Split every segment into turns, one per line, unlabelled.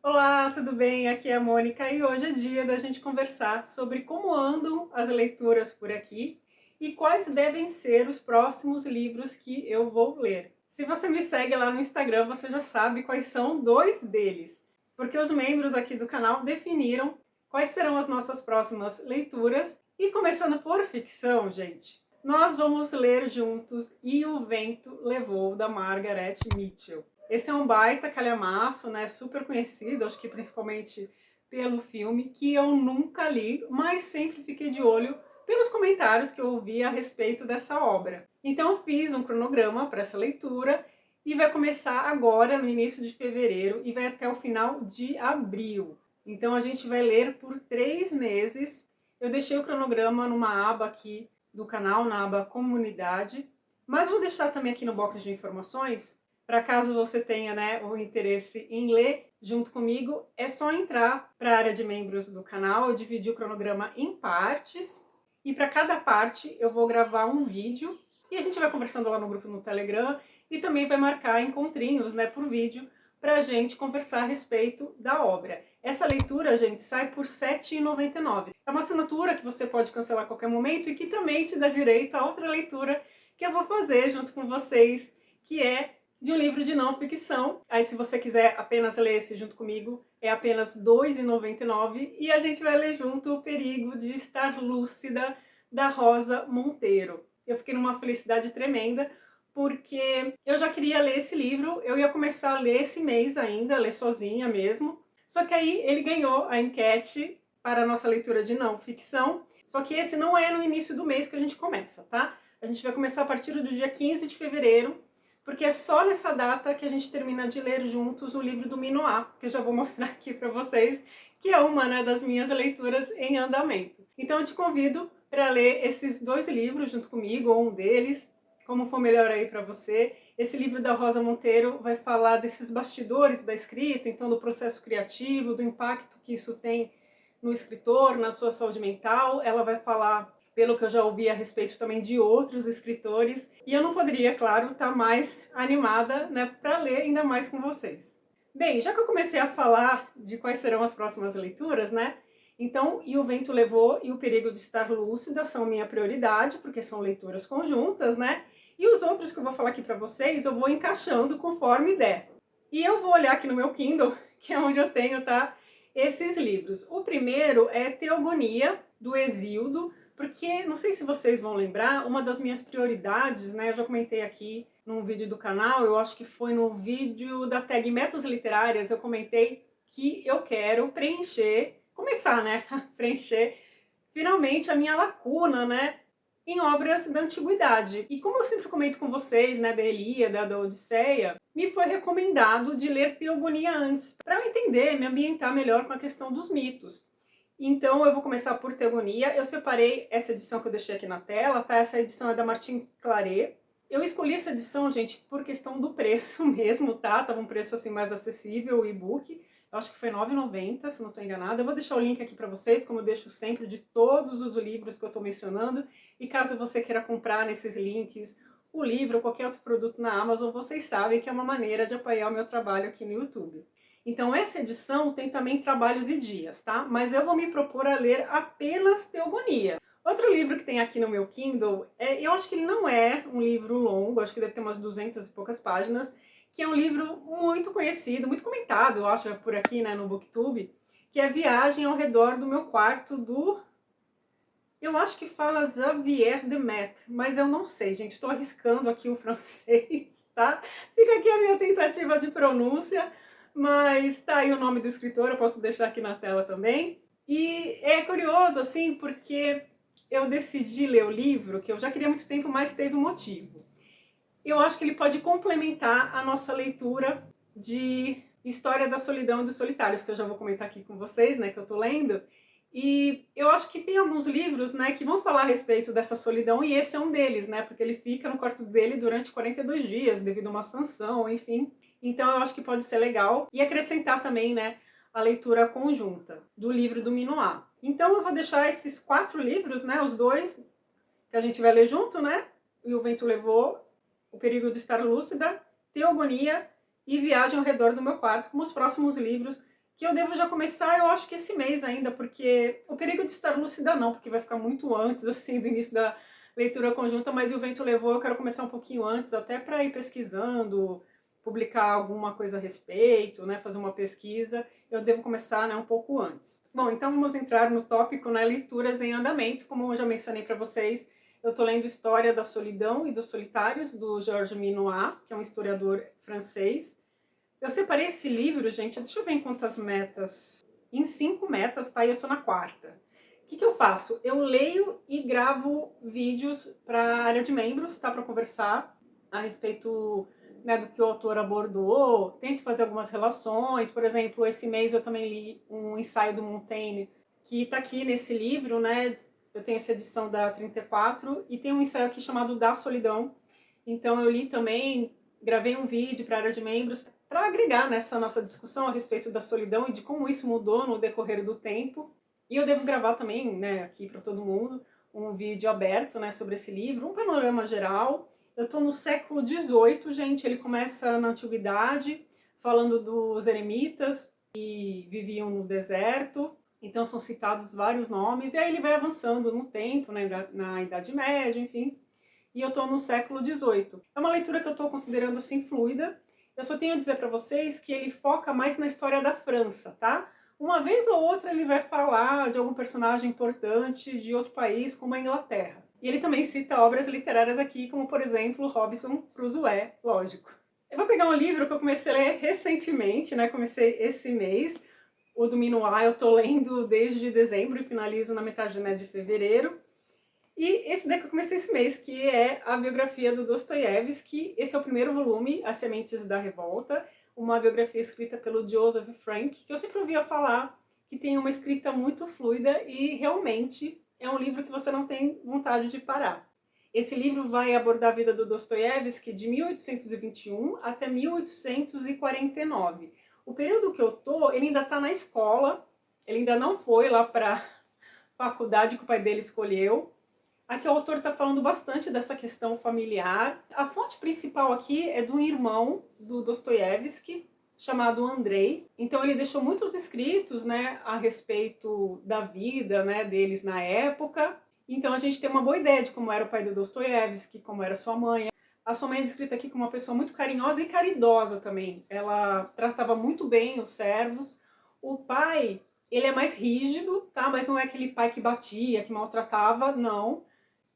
Olá, tudo bem? Aqui é a Mônica e hoje é dia da gente conversar sobre como andam as leituras por aqui e quais devem ser os próximos livros que eu vou ler. Se você me segue lá no Instagram, você já sabe quais são dois deles, porque os membros aqui do canal definiram quais serão as nossas próximas leituras. E começando por ficção, gente, nós vamos ler juntos E o Vento Levou, da Margaret Mitchell. Esse é um baita calhamaço, né? Super conhecido, acho que principalmente pelo filme, que eu nunca li, mas sempre fiquei de olho pelos comentários que eu ouvi a respeito dessa obra. Então eu fiz um cronograma para essa leitura e vai começar agora, no início de fevereiro, e vai até o final de abril. Então a gente vai ler por 3 meses. Eu deixei o cronograma numa aba aqui do canal, na aba Comunidade, mas vou deixar também aqui no box de informações para caso você tenha, né, o interesse em ler junto comigo, é só entrar para a área de membros do canal. Eu dividi o cronograma em partes e para cada parte eu vou gravar um vídeo e a gente vai conversando lá no grupo no Telegram e também vai marcar encontrinhos, né, por vídeo para a gente conversar a respeito da obra. Essa leitura, gente, sai por R$ 7,99. É uma assinatura que você pode cancelar a qualquer momento e que também te dá direito a outra leitura que eu vou fazer junto com vocês, que é de um livro de não ficção. Aí se você quiser apenas ler esse junto comigo, é apenas R$ 2,99 e a gente vai ler junto O Perigo de Estar Lúcida, da Rosa Monteiro. Eu fiquei numa felicidade tremenda, porque eu já queria ler esse livro, eu ia começar a ler esse mês ainda, ler sozinha mesmo, só que aí ele ganhou a enquete para a nossa leitura de não ficção, só que esse não é no início do mês que a gente começa, tá? A gente vai começar a partir do dia 15 de fevereiro, porque é só nessa data que a gente termina de ler juntos o livro do Minoá, que eu já vou mostrar aqui para vocês, que é uma, né, das minhas leituras em andamento. Então eu te convido para ler esses dois livros junto comigo, ou um deles, como for melhor aí para você. Esse livro da Rosa Monteiro vai falar desses bastidores da escrita, então do processo criativo, do impacto que isso tem no escritor, na sua saúde mental. Ela vai falar, pelo que eu já ouvi a respeito também de outros escritores, e eu não poderia, claro, estar mais animada, né, para ler ainda mais com vocês. Bem, já que eu comecei a falar de quais serão as próximas leituras, né, então E o Vento Levou e O Perigo de Estar Lúcida são minha prioridade, porque são leituras conjuntas, né, e os outros que eu vou falar aqui para vocês eu vou encaixando conforme der. E eu vou olhar aqui no meu Kindle, que é onde eu tenho, tá, esses livros. O primeiro é Teogonia, do Hesíodo, porque, não sei se vocês vão lembrar, uma das minhas prioridades, né, eu já comentei aqui num vídeo do canal, eu acho que foi no vídeo da tag Metas Literárias, eu comentei que eu quero preencher, começar, né, a preencher finalmente a minha lacuna, né, em obras da antiguidade. E como eu sempre comento com vocês, né, da Ilíada, da Odisseia, me foi recomendado de ler Teogonia antes, para eu entender, me ambientar melhor com a questão dos mitos. Então eu vou começar por Teogonia. Eu separei essa edição que eu deixei aqui na tela, tá? Essa edição é da Martin Claret. Eu escolhi essa edição, gente, por questão do preço mesmo, tá? Tava um preço assim mais acessível, o e-book. Eu acho que foi R$ 9,90, se não estou enganada. Eu vou deixar o link aqui para vocês, como eu deixo sempre, de todos os livros que eu estou mencionando. E caso você queira comprar nesses links o livro ou qualquer outro produto na Amazon, vocês sabem que é uma maneira de apoiar o meu trabalho aqui no YouTube. Então essa edição tem também trabalhos e dias, tá? Mas eu vou me propor a ler apenas Teogonia. Outro livro que tem aqui no meu Kindle, eu acho que ele não é um livro longo, acho que deve ter umas 200 e poucas páginas, que é um livro muito conhecido, muito comentado, eu acho, por aqui, né, no Booktube, que é Viagem ao Redor do Meu Quarto, do... Eu acho que fala Xavier de Maître, mas eu não sei, gente, estou arriscando aqui o francês, tá? Fica aqui a minha tentativa de pronúncia, mas tá aí o nome do escritor, eu posso deixar aqui na tela também. E é curioso, assim, porque eu decidi ler o livro, que eu já queria há muito tempo, mas teve um motivo. Eu acho que ele pode complementar a nossa leitura de História da Solidão e dos Solitários, que eu já vou comentar aqui com vocês, né, que eu tô lendo. E eu acho que tem alguns livros, né, que vão falar a respeito dessa solidão, e esse é um deles, né, porque ele fica no quarto dele durante 42 dias, devido a uma sanção, enfim. Então eu acho que pode ser legal, e acrescentar também, né, a leitura conjunta do livro do Minoá. Então eu vou deixar esses 4 livros, né, os dois que a gente vai ler junto, né, E o Vento Levou, O Perigo de Estar Lúcida, Teogonia e Viagem ao Redor do Meu Quarto, como os próximos livros que eu devo já começar, eu acho que esse mês ainda, porque o perigo de estar lúcida não, porque vai ficar muito antes, assim, do início da leitura conjunta, mas E o Vento Levou, eu quero começar um pouquinho antes, até para ir pesquisando, publicar alguma coisa a respeito, né, fazer uma pesquisa, eu devo começar, né, um pouco antes. Bom, então vamos entrar no tópico, né, leituras em andamento. Como eu já mencionei para vocês, eu estou lendo História da Solidão e dos Solitários, do Georges Minois, que é um historiador francês. Eu separei esse livro, gente, deixa eu ver em quantas metas. Em 5 metas, tá? E eu tô na 4ª. O que eu faço? Eu leio e gravo vídeos para a área de membros, tá? Para conversar a respeito, né, do que o autor abordou. Tento fazer algumas relações. Por exemplo, esse mês eu também li um ensaio do Montaigne, que tá aqui nesse livro, né? Eu tenho essa edição da 34 e tem um ensaio aqui chamado Da Solidão. Então eu li também, gravei um vídeo para a área de membros para agregar nessa nossa discussão a respeito da solidão e de como isso mudou no decorrer do tempo. E eu devo gravar também, né, aqui para todo mundo, um vídeo aberto, né, sobre esse livro, um panorama geral. Eu estou no século XVIII, gente, ele começa na Antiguidade, falando dos eremitas que viviam no deserto. Então são citados vários nomes, e aí ele vai avançando no tempo, né, na Idade Média, enfim. E eu estou no século XVIII. É uma leitura que eu estou considerando assim fluida. Eu só tenho a dizer para vocês que ele foca mais na história da França, tá? Uma vez ou outra ele vai falar de algum personagem importante de outro país, como a Inglaterra. E ele também cita obras literárias aqui, como por exemplo Robinson Crusoe, lógico. Eu vou pegar um livro que eu comecei a ler recentemente, né? Comecei esse mês. O do Minois eu tô lendo desde dezembro e finalizo na metade, né, de fevereiro. E esse daqui eu comecei esse mês, que é a biografia do Dostoiévski. Esse é o primeiro volume, As Sementes da Revolta, uma biografia escrita pelo Joseph Frank, que eu sempre ouvia falar que tem uma escrita muito fluida e realmente é um livro que você não tem vontade de parar. Esse livro vai abordar a vida do Dostoiévski de 1821 até 1849. O período que eu tô, ele ainda está na escola, ele ainda não foi lá para a faculdade que o pai dele escolheu. Aqui o autor está falando bastante dessa questão familiar. A fonte principal aqui é de um irmão do Dostoiévski, chamado Andrei. Então ele deixou muitos escritos, né, a respeito da vida, né, deles na época. Então a gente tem uma boa ideia de como era o pai do Dostoiévski, como era sua mãe. A sua mãe é descrita aqui como uma pessoa muito carinhosa e caridosa também. Ela tratava muito bem os servos. O pai, ele é mais rígido, tá? Mas não é aquele pai que batia, que maltratava, não.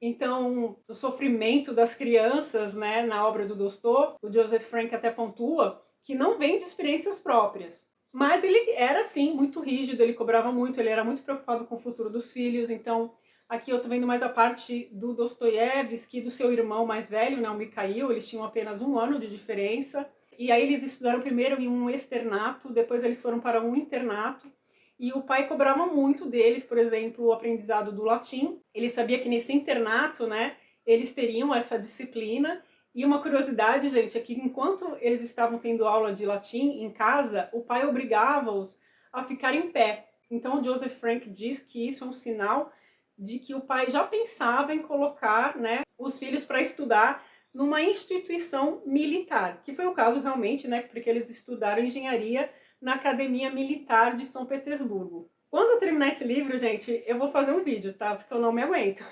Então, o sofrimento das crianças, né, na obra do Dostô, o Joseph Frank até pontua que não vem de experiências próprias. Mas ele era, sim, muito rígido, ele cobrava muito, ele era muito preocupado com o futuro dos filhos. Então, aqui eu tô vendo mais a parte do Dostoiévski, do seu irmão mais velho, né, o Mikhail. Eles tinham apenas 1 ano de diferença. E aí eles estudaram primeiro em um externato, depois eles foram para um internato. E o pai cobrava muito deles, por exemplo, o aprendizado do latim. Ele sabia que nesse internato, né, eles teriam essa disciplina. E uma curiosidade, gente, é que enquanto eles estavam tendo aula de latim em casa, o pai obrigava-os a ficar em pé. Então o Joseph Frank diz que isso é um sinal de que o pai já pensava em colocar, né, os filhos para estudar numa instituição militar, que foi o caso realmente, né, porque eles estudaram engenharia na Academia Militar de São Petersburgo. Quando eu terminar esse livro, gente, eu vou fazer um vídeo, tá? Porque eu não me aguento.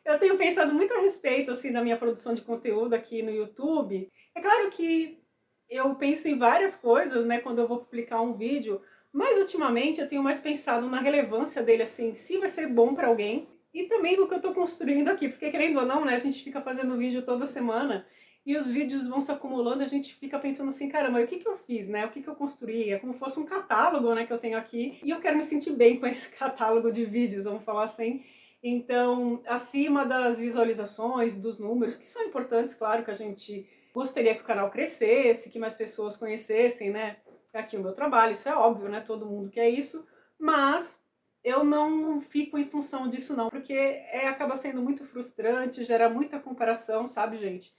Eu tenho pensado muito a respeito, assim, da minha produção de conteúdo aqui no YouTube. É claro que eu penso em várias coisas, né, quando eu vou publicar um vídeo, mas ultimamente eu tenho mais pensado na relevância dele, assim, se vai ser bom para alguém, e também no que eu tô construindo aqui, porque querendo ou não, né, a gente fica fazendo vídeo toda semana, e os vídeos vão se acumulando, a gente fica pensando assim, caramba, o que que eu fiz, né? O que que eu construí? É como se fosse um catálogo, né, que eu tenho aqui, e eu quero me sentir bem com esse catálogo de vídeos, vamos falar assim. Então, acima das visualizações, dos números, que são importantes, claro que a gente gostaria que o canal crescesse, que mais pessoas conhecessem, né, aqui o meu trabalho, isso é óbvio, né, todo mundo quer isso, mas eu não fico em função disso não, porque acaba sendo muito frustrante, gera muita comparação, sabe, gente?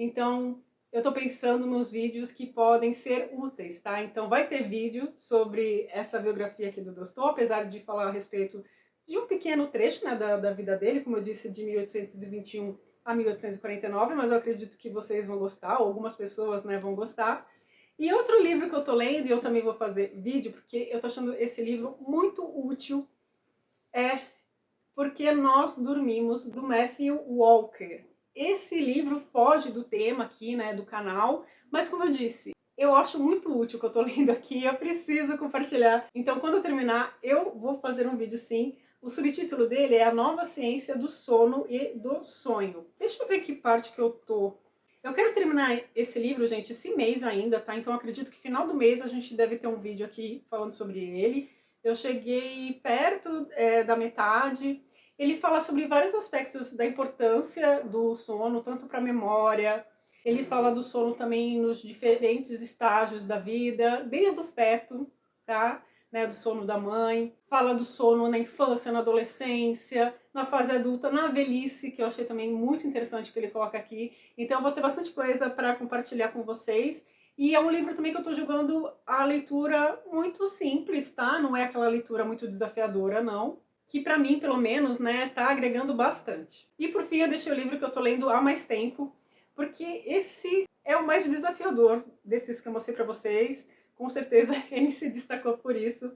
Então, eu tô pensando nos vídeos que podem ser úteis, tá? Então vai ter vídeo sobre essa biografia aqui do Dostô, apesar de falar a respeito de um pequeno trecho, né, da vida dele, como eu disse, de 1821 a 1849, mas eu acredito que vocês vão gostar, ou algumas pessoas, né, vão gostar. E outro livro que eu tô lendo, e eu também vou fazer vídeo, porque eu tô achando esse livro muito útil, é Porque Nós Dormimos, do Matthew Walker. Esse livro foge do tema aqui, né, do canal, mas como eu disse, eu acho muito útil o que eu tô lendo aqui, eu preciso compartilhar. Então, quando eu terminar, eu vou fazer um vídeo sim. O subtítulo dele é A Nova Ciência do Sono e do Sonho. Deixa eu ver que parte que eu tô. Eu quero terminar esse livro, gente, esse mês ainda, tá? Então, eu acredito que final do mês a gente deve ter um vídeo aqui falando sobre ele. Eu cheguei perto da metade. Ele fala sobre vários aspectos da importância do sono, tanto para a memória. Ele fala do sono também nos diferentes estágios da vida, desde o feto, tá? Né, do sono da mãe. Fala do sono na infância, na adolescência, na fase adulta, na velhice, que eu achei também muito interessante que ele coloca aqui. Então eu vou ter bastante coisa para compartilhar com vocês. E é um livro também que eu estou julgando a leitura muito simples, tá? Não é aquela leitura muito desafiadora, não. Que pra mim, pelo menos, né, tá agregando bastante. E por fim, eu deixei o livro que eu tô lendo há mais tempo, porque esse é o mais desafiador desses que eu mostrei pra vocês. Com certeza ele se destacou por isso,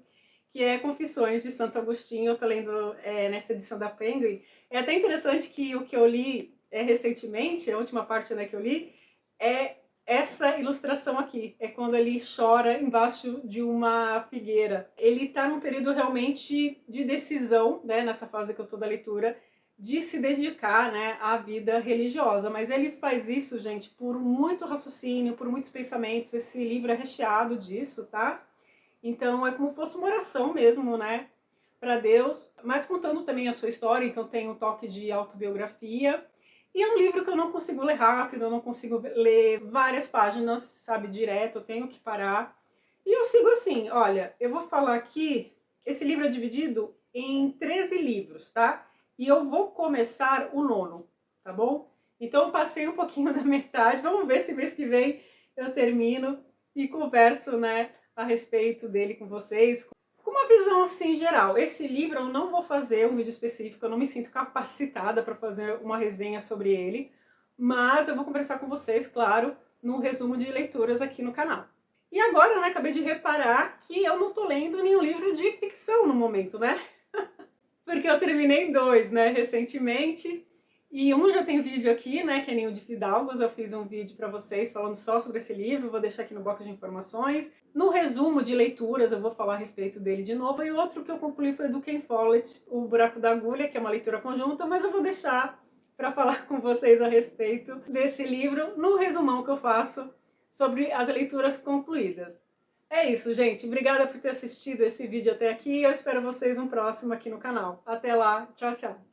que é Confissões de Santo Agostinho. Eu tô lendo nessa edição da Penguin. É até interessante que o que eu li recentemente, a última parte, né, que eu li, é essa ilustração aqui. É quando ele chora embaixo de uma figueira. Ele tá num período realmente de decisão, né, nessa fase que eu tô da leitura, de se dedicar, né, à vida religiosa. Mas ele faz isso, gente, por muito raciocínio, por muitos pensamentos. Esse livro é recheado disso, tá? Então é como se fosse uma oração mesmo, né, para Deus, mas contando também a sua história, então tem um toque de autobiografia. E é um livro que eu não consigo ler rápido, eu não consigo ler várias páginas, sabe, direto, eu tenho que parar. E eu sigo assim, olha, eu vou falar aqui, esse livro é dividido em 13 livros, tá? E eu vou começar o 9º, tá bom? Então eu passei um pouquinho da metade, vamos ver se mês que vem eu termino e converso, né, a respeito dele com vocês, com uma visão assim geral. Esse livro eu não vou fazer um vídeo específico, eu não me sinto capacitada para fazer uma resenha sobre ele, mas eu vou conversar com vocês, claro, num resumo de leituras aqui no canal. E agora, né, acabei de reparar que eu não tô lendo nenhum livro de ficção no momento, né? Porque eu terminei 2, né, recentemente. E um já tem vídeo aqui, né, que é Ninho de Fidalgos. Eu fiz um vídeo para vocês falando só sobre esse livro, vou deixar aqui no box de informações. No resumo de leituras eu vou falar a respeito dele de novo. E outro que eu concluí foi do Ken Follett, O Buraco da Agulha, que é uma leitura conjunta, mas eu vou deixar para falar com vocês a respeito desse livro no resumão que eu faço sobre as leituras concluídas. É isso, gente. Obrigada por ter assistido esse vídeo até aqui. Eu espero vocês no próximo aqui no canal. Até lá. Tchau, tchau.